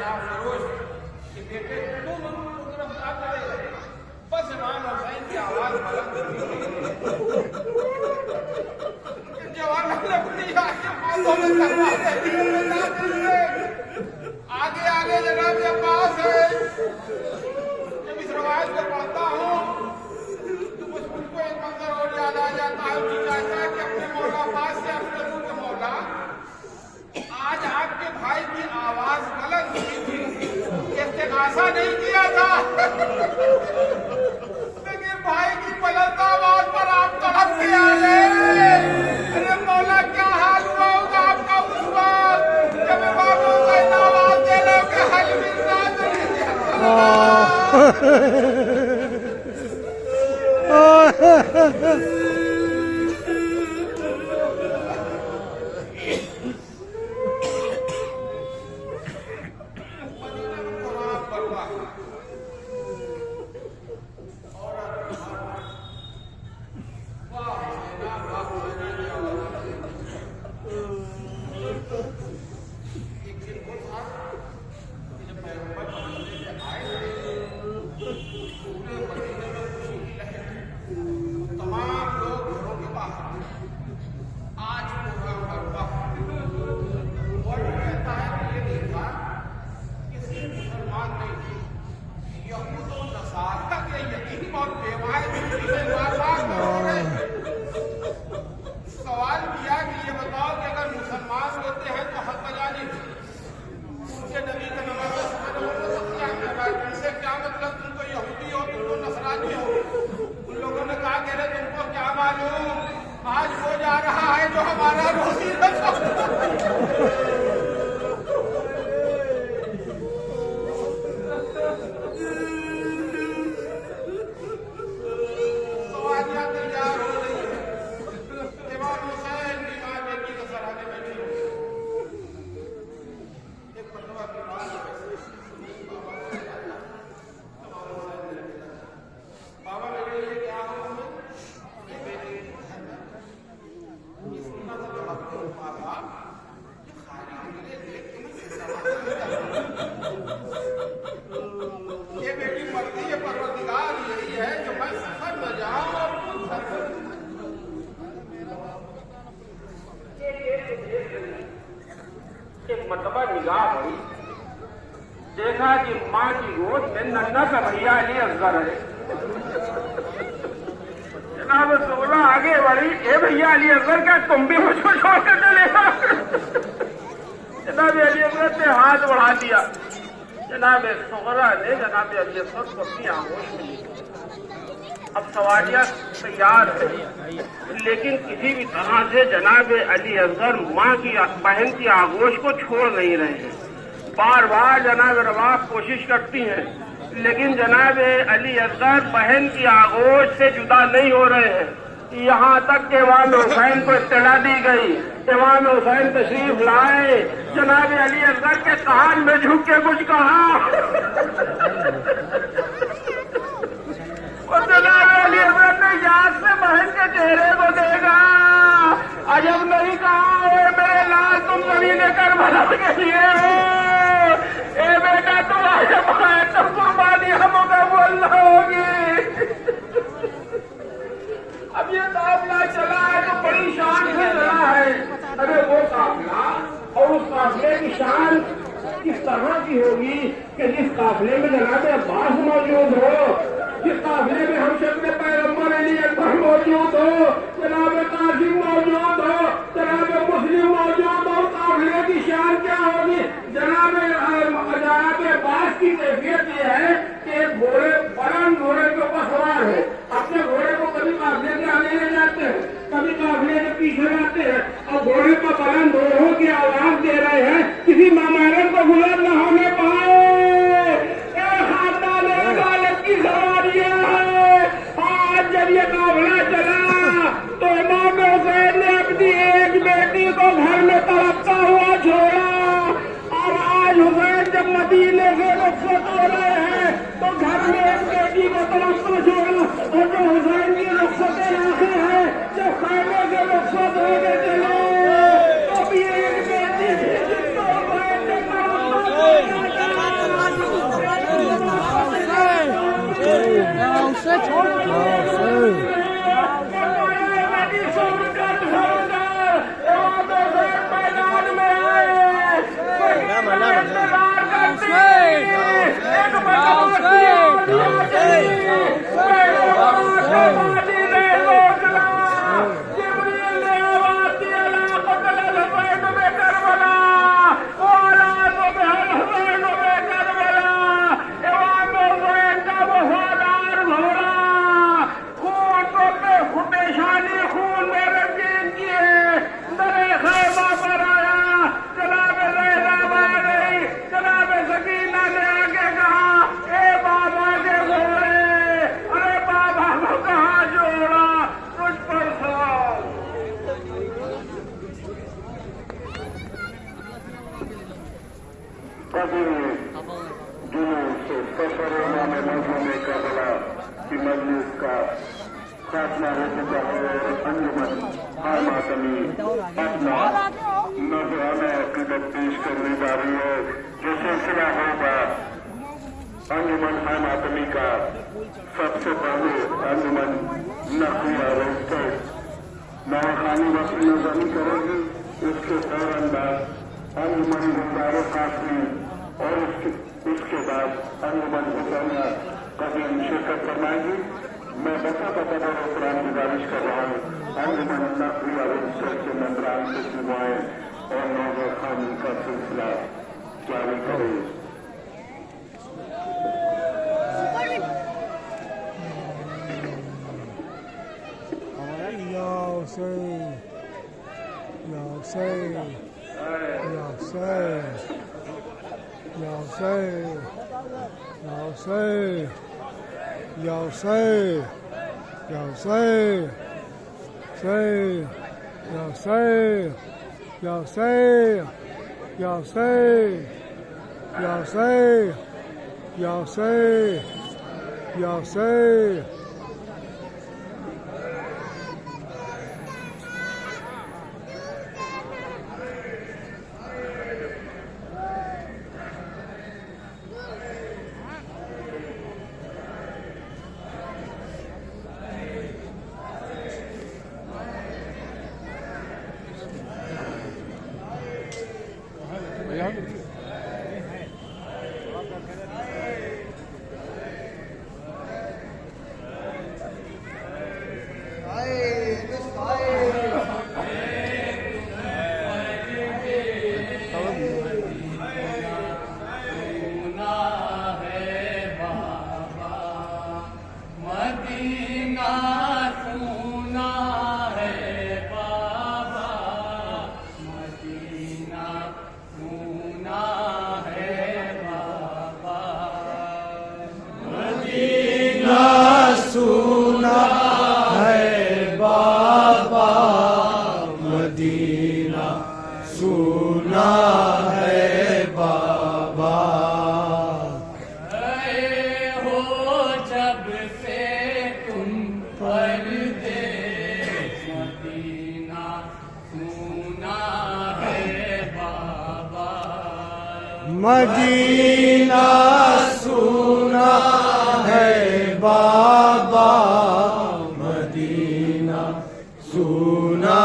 जनाब फरोश कि बेटे तुम उनको गिरफ्तार करे। बस इमाम हुसैन की आवाज बुलंद हुई, जवान अपनी आगे हाथों में तलवार आगे आगे जनाब अब्बास है। जब इस रवायत को पढ़ता हूँ तो मुझको एक मंजर और याद आ जाता है कि चाहता है कि अपने मौला अब्बास से अपने के मौला आज आपके भाई की आवाज बुलंद हुई थी, इस्तिगासा नहीं किया था, लेकिन भाई की बुलंद आवाज पर आप तड़प के आ गए। अरे मौला क्या हाल हुआ होगा आपका उस वक्त जब इमाम हुसैन आवाज दे रहे हो कि हल मिलना सवाल किया कि ये बताओ कि अगर मुसलमान होते हैं तो हक बजानी उनके नबी का नवाजा तुमसे क्या मतलब, तुम तो यहूदी हो, तुम तो नसरानी हो। उन लोगों ने कहा कि तुमको क्या मालूम आज वो जा रहा है जो हमारा रोजी देखा कि माँ की गोद में नन्ना सा भैया अली असगर है। जनाब 16 आगे बढ़ी, ए भैया अली असगर क्या तुम भी मुझको छोड़ कर चलेगा? जनाब अली असगर ने हाथ बढ़ा दिया। जनाब सुगरा ने जनाब अली असगर को अपनी आगोश में लिया। अब सवालियात तैयार है, लेकिन किसी भी तरह से जनाब अली असगर माँ की बहन की आगोश को छोड़ नहीं रहे हैं। बार बार जनाब रवाब कोशिश करती हैं, लेकिन जनाब अली असगर बहन की आगोश से जुदा नहीं हो रहे हैं। यहाँ तक के इमाम हुसैन को इत्तला दी गई। इमाम हुसैन तशरीफ लाए, जनाब अली असगर के कान में झुक के कुछ कहा। और जनाब अली असगर ने याद से बहन के चेहरे को देखा। अजब नहीं कहा, मेरे लाल तुम जमीन करबला के लिए हो। ए बेटा तुम्हारे बहन तो कुर्बानी हमको बोलना होगी। अब ये काफिला चला है तो बड़ी शान से चला है। अरे वो काफिला और उस काफिले की शान किस तरह की होगी कि जिस काफिले में जनाब अब्बास मौजूद हो, जिस काफिले में हम शक्ल पैगंबर अली अकबर मौजूद हो, जनाब कासिम मौजूद हो, जनाब मुस्लिम मौजूद हो, काफिले की शान क्या होगी? जनाब अब्बास की कैफियत यह है कि एक घोड़े बुलंद घोड़े के ऊपर सवार है। अपने घोड़े को कभी काफिले के आगे ले जाते हैं, कभी काफिले के पीछे जाते हैं, और घोड़े पर बुलंद दोनों की आवाज दे रहे हैं, किसी मेहमान को गुलाम न होने पाए। खानदान अदालत की सवारियां है। आज जब ये काफिला चला तो इमाम हुसैन ने अपनी एक बेटी को घर में तड़पता हुआ छोड़ा। और आज हुसैन जब मदीने से रुखसत हो रहे हैं तो घर में एक बेटी को तड़पता छोड़ा। और जो हुसैन की रुखसत आंखें हैं, जब खैमे से रुखसत होने चले तो भी एक बेटी जिसको हुसैन ने तड़पता छोड़ा। खात्मा हो चुका है और अंजुमन हाय मातमी अपना नजराना अकीदत पेश करने जा रही है। जो सिलसिला होगा अंजुमन हाय मातमी का, सबसे पहले अंजुमन नकलिया रजिस्टर नवाखानी वक्त नजरी करेगी। उसके फौरन बाद अंजुमन गुलजार काफी और उसके बाद अंजुमन हुसैना कदीम शिरकत फरमाएगी। मैं बता प्रोग्राम गुजारिश कर रहा हूँ अंजुमन नकलिया रजिस्टर के मेंबरान से सुनवाएं और नौजर खानी का सिलसिला जारी करें। मदीना सुना है बाबा, मदीना सुना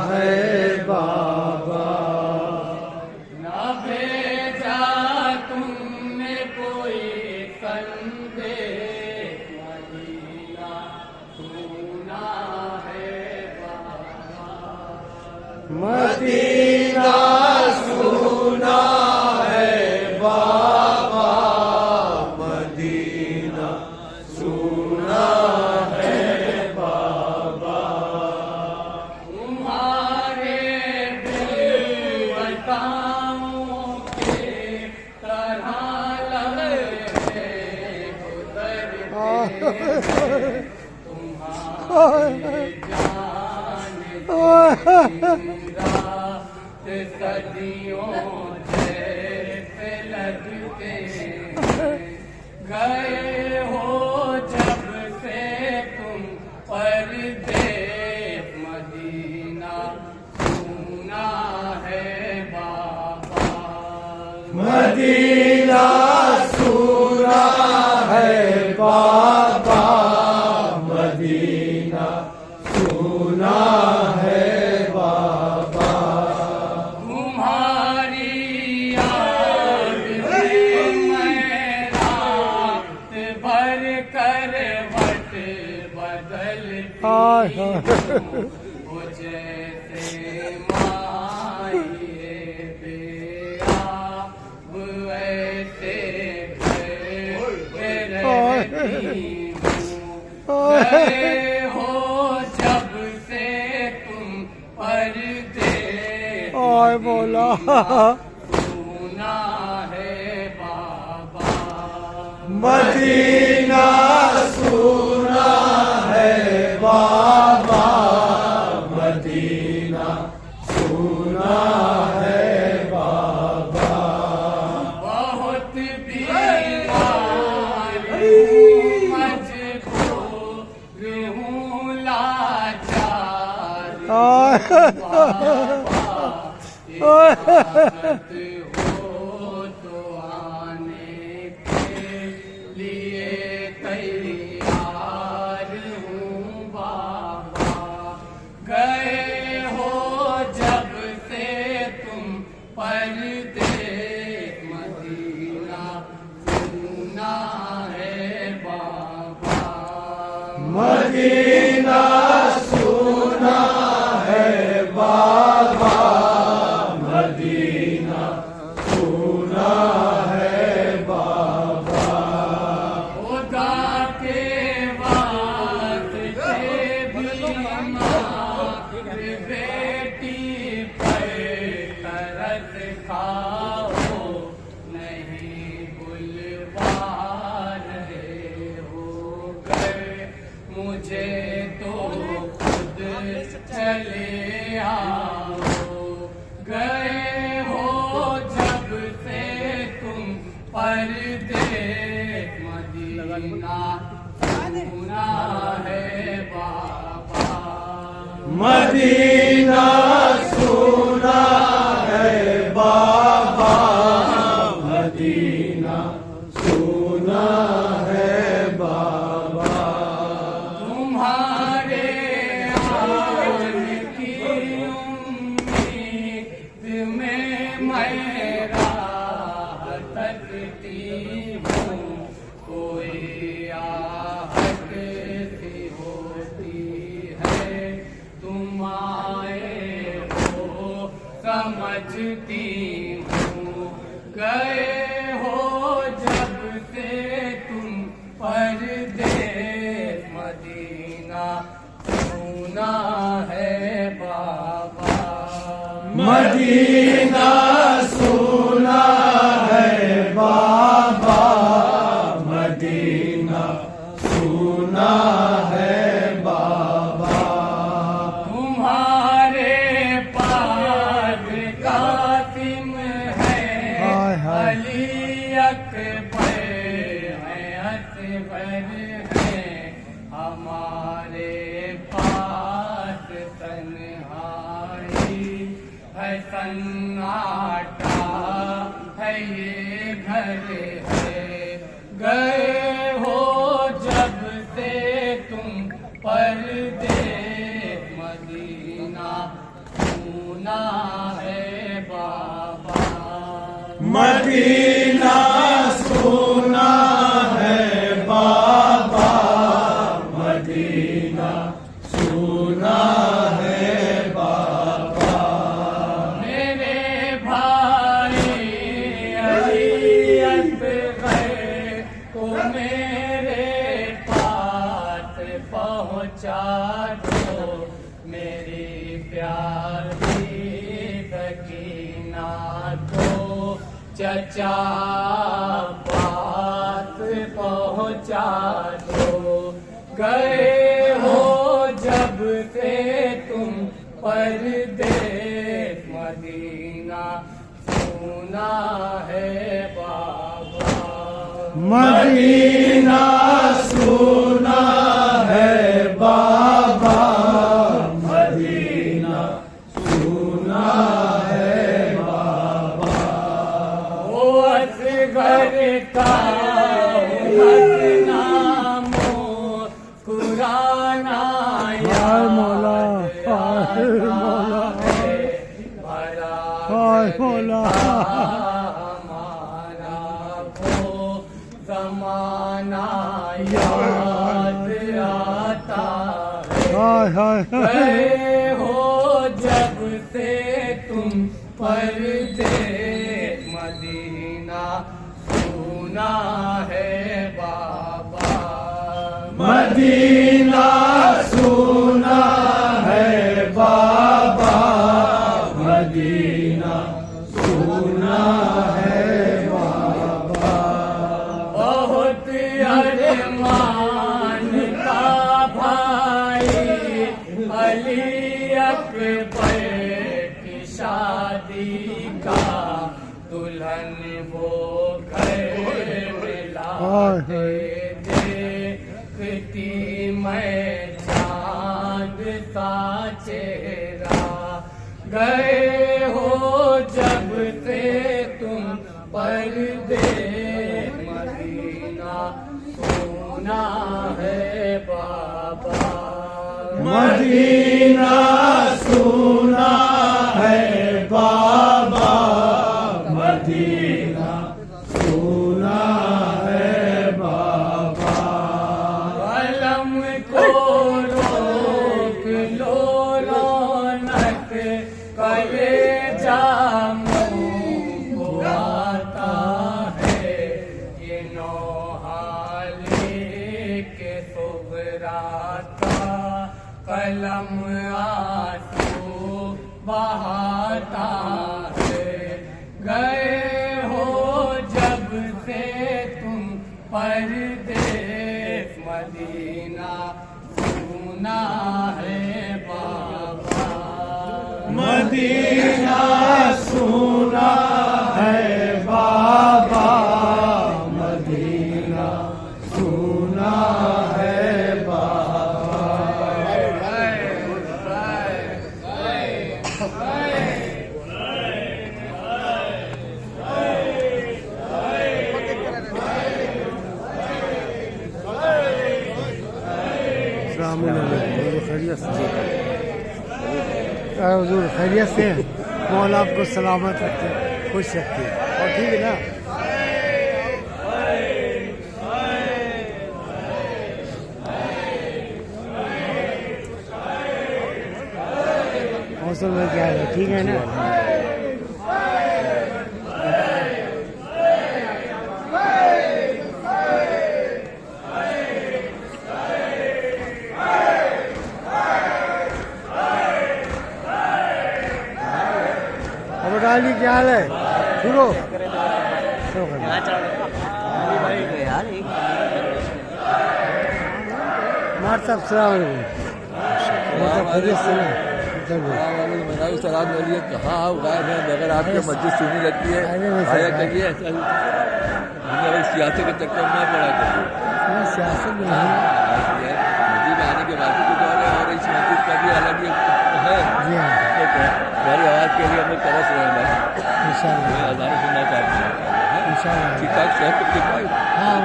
है बाबा। ना भेजा तुमने कोई संदेश, मदीना सुना है बाबा। मदीना सुना सदियों जैसे लगते गए हो जब से तुम परदेश, मदीना सुना है बाबा। मदीना सुना है बाबा, मदीना सुना है बाबा। तुम्हारी याद में मैं रात हाय हाय वो जैसे माए बेआब वैसे घर रहती हूँ। गए हो जब से तुम पर्दे हाय मौला सुना है बाबा। मदीना सुना है बाबा मदीना सुना है बाबा बहुत बीमार हूँ मजबूर हूँ लाचार बाबा इजाज़त हो तो आने के लिए तैयार हूँ बाबा। गए हो जब से तुम पर्दे मदीना सुना है बाबा। मदीना सुना है बाबा मदीना सुना है बाबा खुदा के वास्ते बीमार बेटी पे तरस खाओ नहीं बुलवा रहे हो घर मुझे तो खुद चले आओ। गए हो जब से तुम पर्दे मदीना सुना है बाबा। मदीना सुना है बाबा मदीना सुना है बाबा तुम्हारे आने की उम्मीद में मैं राह तकती हूँ। कोई आहट सी होती है तुम आए हो समझती हूँ। गए हो जब से तुम पर्दे मदीना सुना है बाबा। मदीना सुना है बाबा मदीना सुना है बाबा तुम्हारे पास कासिम है हाय हाय अली अकबर है असगर है। हमारे पास तन्हाई है सन्नाटा है ये घर है। गए हो जब से तुम पर्दे मदीना सुना है बाबा। मदीना सुना है बाबा मदीना सुना है बाबा मेरे भाई अली असगर को मेरे पास पहुँचा दो। मेरी प्यारी सकीना को चचा पास पहुँचा दो। गए हो जब से तुम पर्दे मदीना सुना है बाबा। मदीना सुना है बाबा मदीना सुना है बाबा ओ असगर का नामो कुराना हाय मौला हाय मौला हाय मौला हमारा वो जमाना याद आता है। हाय हाय गए हो जब से तुम पर्दे मदीना सुना है बाबा मदीना सुना है बाबा मदीना सुना है बाबा बहुत अरमान का भाई अली अकबर की शादी का दुल्हन वो घर में लाते देखती मैं चांद सा चेहरा गए हो जब से तुम पर्दे मदीना सुना है बाबा मदीना सुना है बाबा मदीना सुना है बाबा कलम को रोक लो रौनक कलेजा मुँह को आता है ये नौहाली के सुबराता कलम आंसू बहाता है गए हो जब से तुम परदेस मदीना सुना है बाबा मदीना सुना है बाबा मदीना सुना है बाबा हुजूर खैरियत से मौला आपको सलामत रखे खुश रखे और ठीक है ना मौसम में क्या है ठीक है ना अली क्या हाल है शुरू मार साहब सलाम सलाम बोलिए कहाँ गायब है मगर आपकी मस्जिद सुनी लगती है आया करिए ऐसा सियासत के चक्कर में पड़ा करिए सियासत में मस्जिद में आने के बाद कुछ और है और इस मस्जिद का भी अलग ही है जी हाँ मेरी आवाज़ के लिए हम लोग तरस रहे हैं इंशाल्लाह अजान सुनना चाहते हैं इंशाल्लाह ठीक ठाक सेहत ठीक ठाक हाँ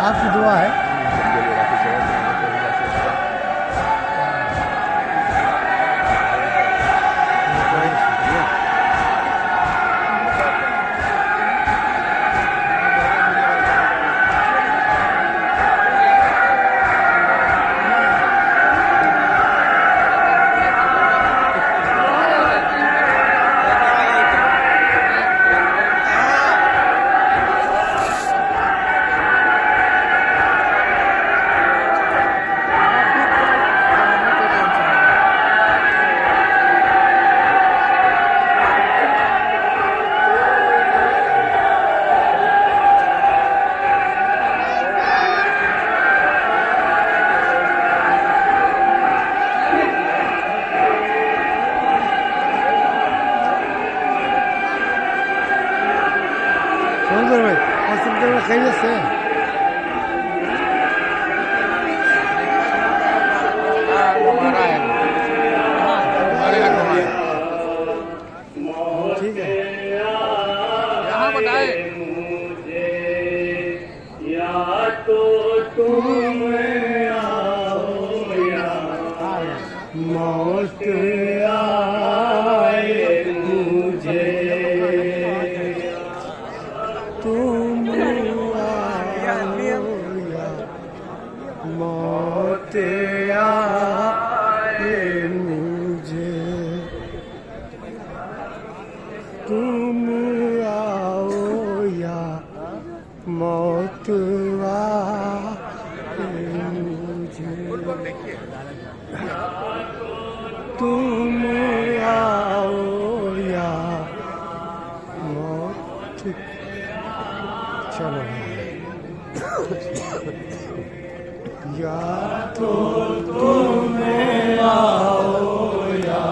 आपकी दुआ है खैरियत से ठीक है यहाँ बताए या तो तुम आओ या मौत आए मुझे तुम आओ या मौत चलो या तो तुम्हें आओ या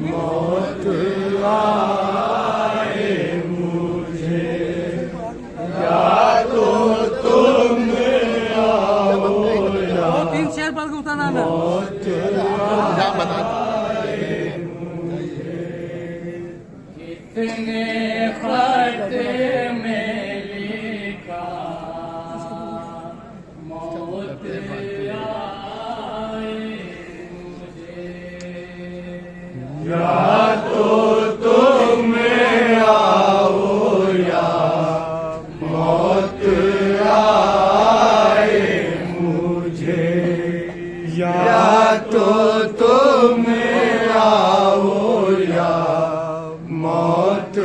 मौत आए मुझे, या तो तुम आओ या 3 शेर पर उतारना ना। मौत कितने खत में लिखा मौत आए मुझे, या तो तुम आओ या मौत आए मुझे, या तो तुम आओ या मौत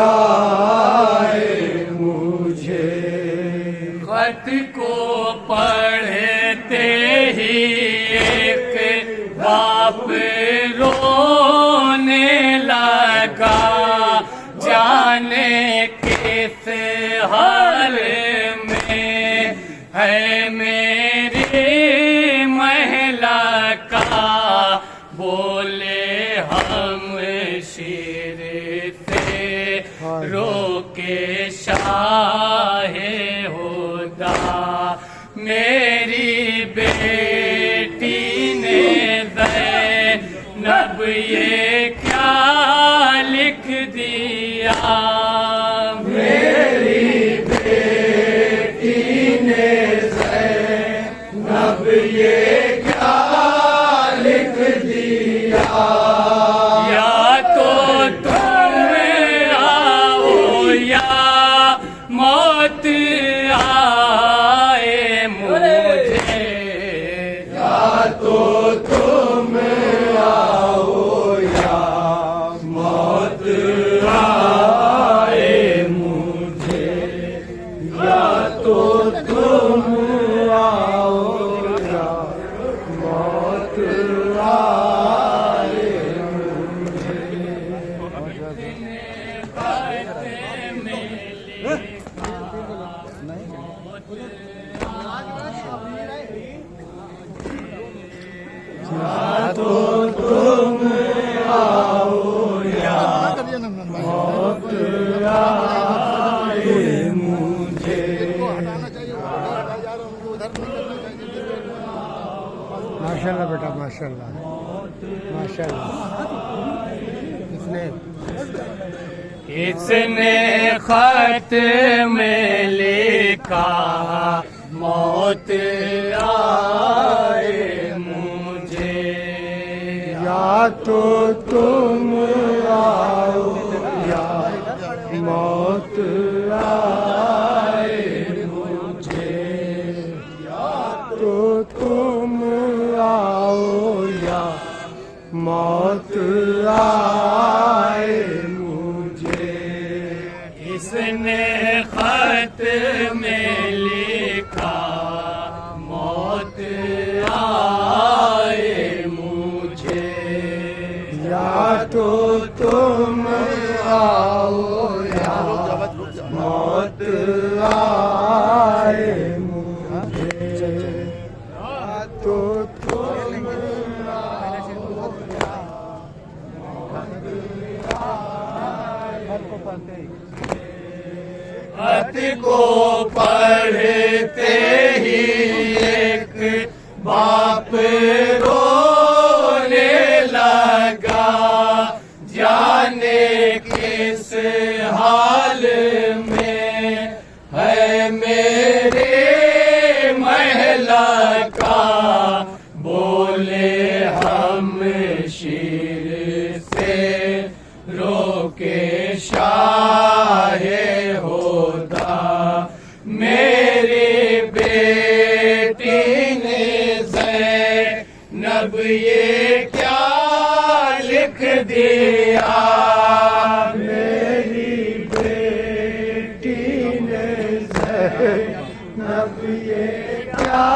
आए मुझे। खत को पढ़ते ही एक बाप रोने लगा, जाने किस हाल में है मेरी महिला का। बोले हम शीर से रोके शाहे होदा, मेरी बेटी ने ज़ैनब ये क्या लिख दिया, मेरी बेटी ने ज़ैनब ये क्या लिख दिया, या तो तुम आओ या मौत आए मुझे, या तो तुम आओ या मौत आए मुझे, या तो तुम आओ या मौत आए मुझे। या तो तुम आओ या मौत आए मुझे। माशाल्लाह बेटा माशाल्लाह माशाल्लाह। इसने खत में लिखा मौत आए मुझे, या तो तुम आओ या मौत आए मुझे, या तो तुम आओ या मौत आए मुझे। इसने खत में लिखा मौत आए मुझे, या तो तुम आओ या मौत आए मुझे, या तो तुम खत को पढ़ते ही एक बाप रोने लगा, जाने किस हाल में है मेरे महिला का। बोले हम शीर से रोके शाहे होदा, मेरी बेटी ने ज़ैनब ये क्या लिख दिया, मेरी बेटी ने ज़ैनब ये क्या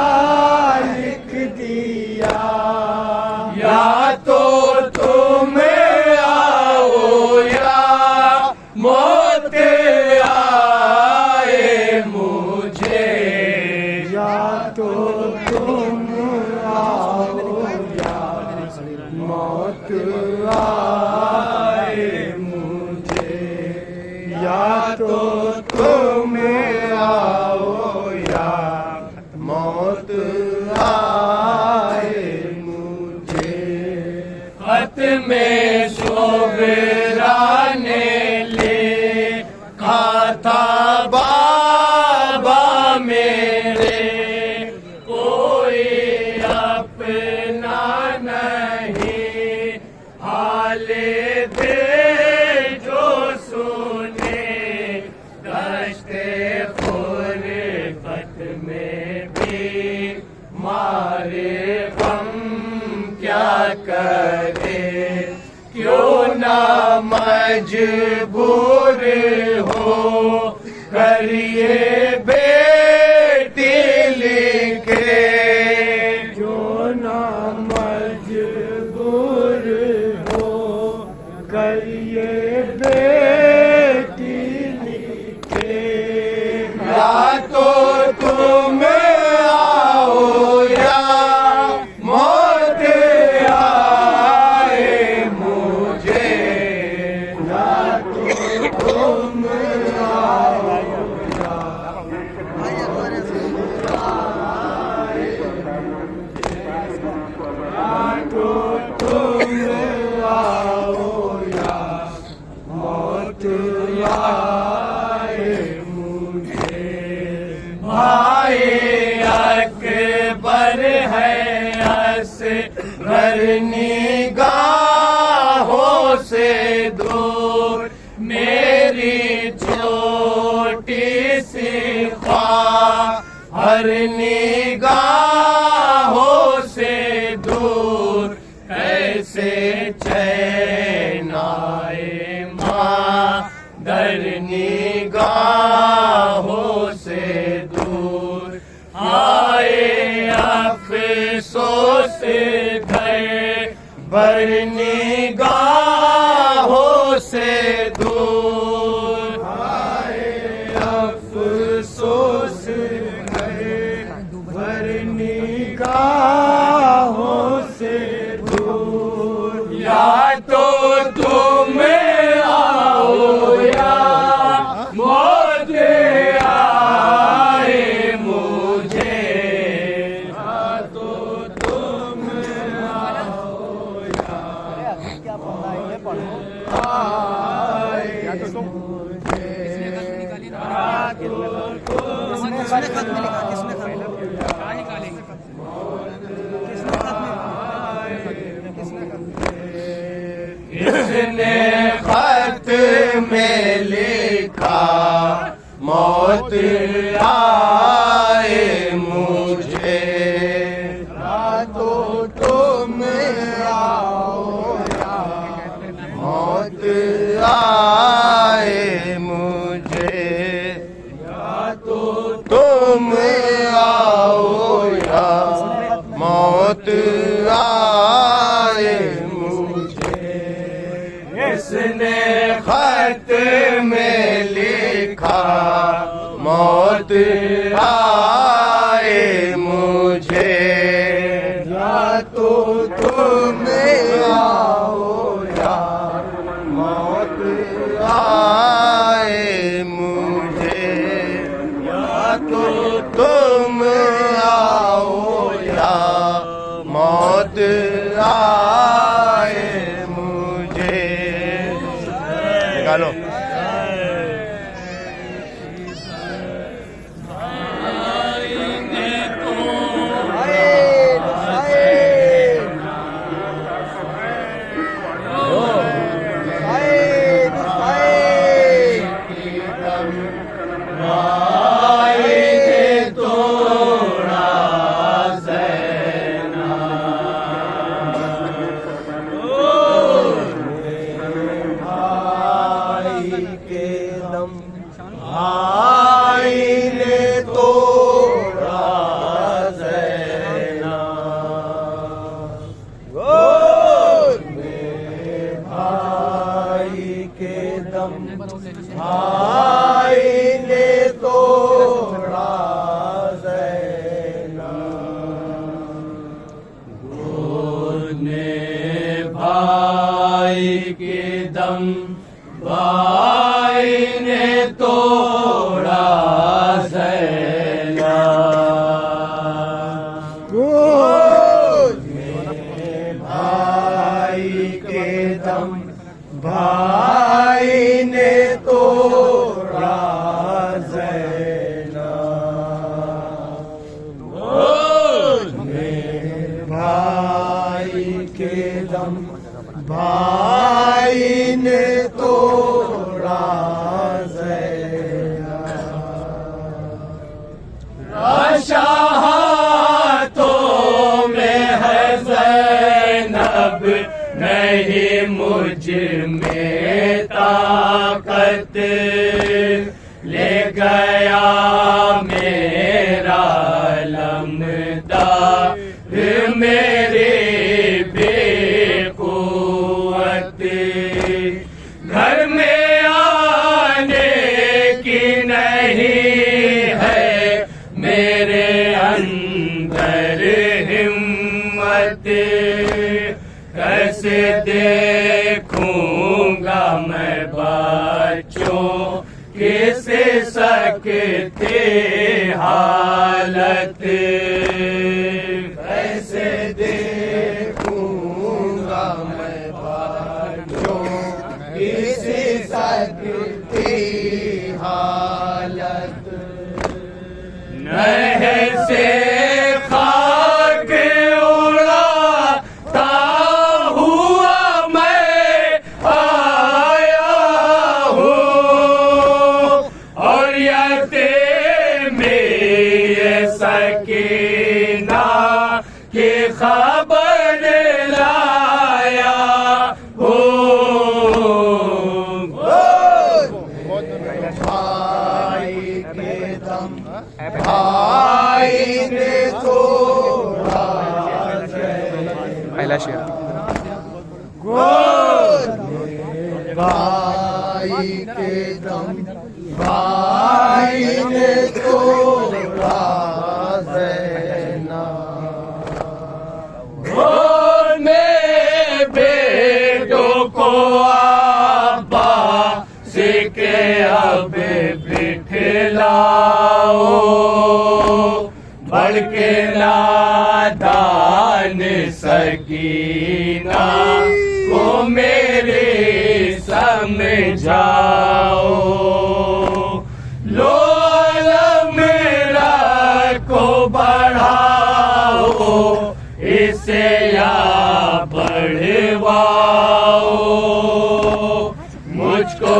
लिख दिया, या तो तुम आओ या मौत आए तुम आओ या मौत आए मुझे। खत में शोभरा ने लिखा था बाबा मेरे, कोई अपना नहीं हाले दे जो सुने, दश्ते फुरकत में भी मारे गम क्या करे, क्यों ना मजबूर हो करिए बेटी लिखे, क्यों ना मजबूर हो करिए बेटी लिखे। या तो तुम आओ या मौत आए मुझे, या तो तुम आओ या तो तुम आओ या मौत आए मुझे। भाई अकबर है असगर निगाहों से दूर, मेरी छोटी सी ख्वाहिश निगाहों से दूर, कैसे चैन आए माँ दर निगाहों से दूर, आए अफसोस घर बर निगाहों से दूर, आए अफसोस है बर निगाहों से दूर। या तो तुम आओ या मौत आए मुझे, या तो तुम आओ या आए मुझे। या तो इसने खत में लिखा मौत आए मुझे, या तो तुम आओ या मौत आए मुझे, या तो तुम आओ या मौत आए मुझे। इसने खत में लिखा मौत आए मुझे, या तो तुम आओ या मौत आए मुझे, या तो तुम आओ या मौत आए मुझे। निकालो। भाई ने तोड़ा हाथों में है ज़ैनब, नहीं मुझ में ताकत, ले गया मेरा लमदार मेरे बेकुवत, घर में आने की नहीं है मेरे अंदर हिम्मत, कैसे देखूंगा मैं बच्चों कैसे सकते हालत, कैसे देखूंगा मैं बच्चों किसी सकती हालत, नहर से खाक उड़ाता हुआ मैं आया हूँ, और यतीम ये सकीना की खबर लाया हूँ। भाई के दम भाई ने तोड़ा पहला शेर भाई के दम भाई ने तोड़ा ज़ैनब, मेरे बेटों को अब्बास के अब बिठलाओ, बढ़ के नादान सकीना को मेरे समझाओ, लो मेरा को बढ़ाओ, इसे या बढ़वाओ, मुझको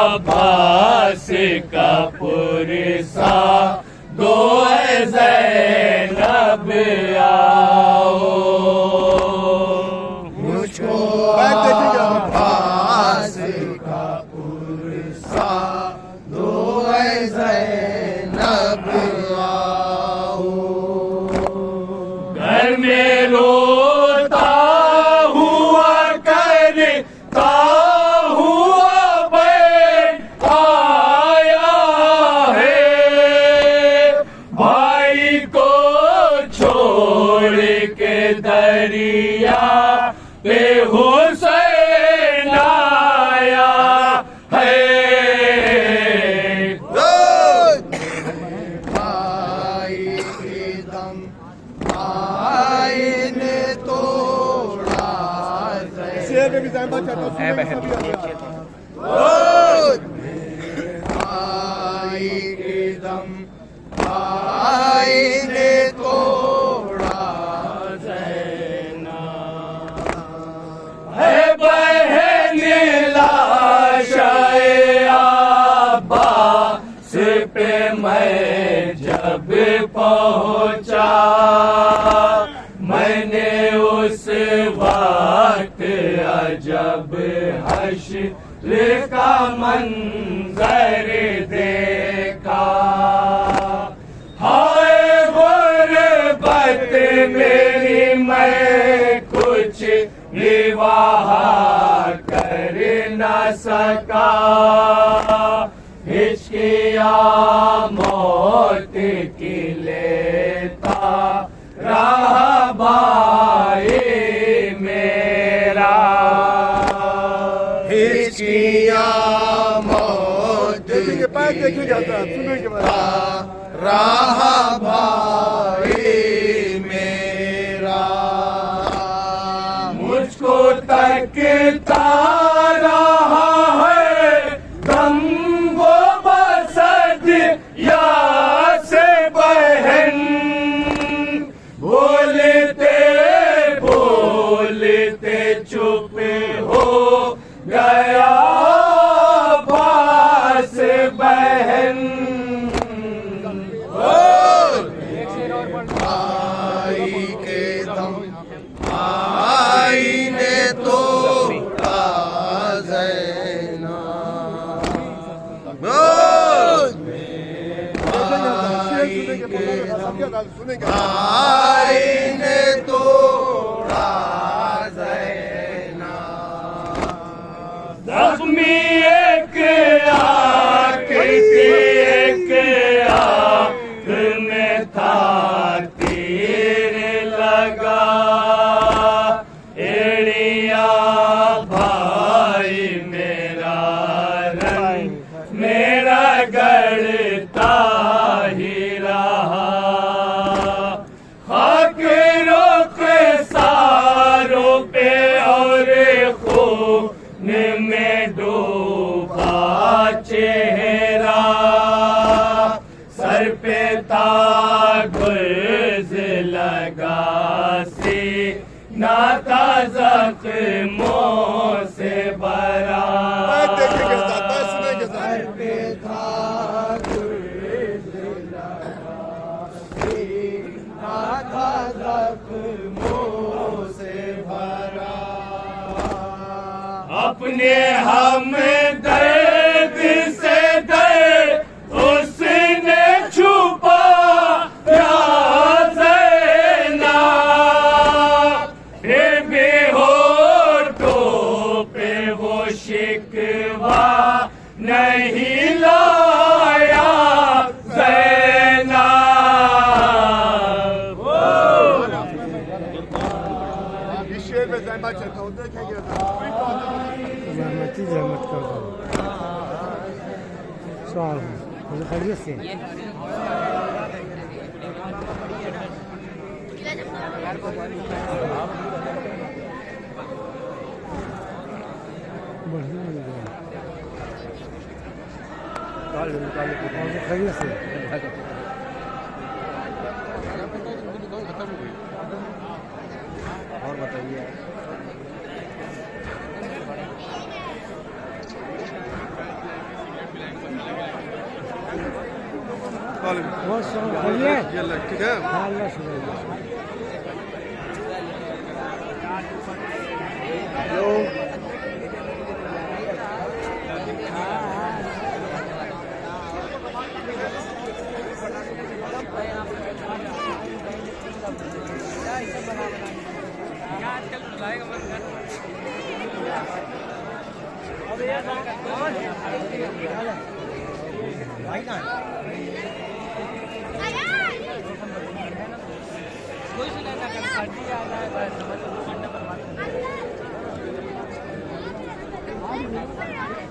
अब्बास का पुरसा दो ज़ैनब आओ, मुझको अब्बास का पुरसा दो ज़ैनब आओ, घर में रोता हुआ करता हुआ बैठ आया है, भाई को छोड़ के दरिया पे हुसैन आया है। भाई के दम भाई ने तोड़ा भाई के दम भाई ने तोड़ा ज़ैनब, है बहन लाशाए अब्बास पे मैं जब पहुंचा, मैंने उस वक्त अजब हश्र का मंजर देखा, हाय गुर्बत मेरी मैं कुछ निवाह कर न सका, हिचकिया मौत की लेता रहा भाई मेरा, हिचकिया मौत रहा भाई मेरा, मुझको तकता रहा है दम वो बसद या से बहन, बोलते बोलते चुप हो गया पास बहन, भाई ने तोड़ा ज़ैना जख्मी एक आँख थी, एक आँख में था तीर लगा, एड़िया भाई मेरा रंग मेरा गढ़ता ही रहा, खाक रोक सारों पे और खून में डूबा चेहरा, सर पे तागुज़ लगा सीना था ज़ख्मों से भरा, सर पे था गुर्ज़ लगा सीना था ज़ख्मों से भरा, अपने हम दर्द से दर्द उसने छुपा ज़ैना, फिर भी होठों पे वो शिकवा नहीं लाया ज़ैना। रहमती रहमत कर दो सवाल मुझे खैरियत से बढ़िया मिल गया खैरियत से और बताइए बहुत खैरियत हाँ अल्लाह शुक्र Ay,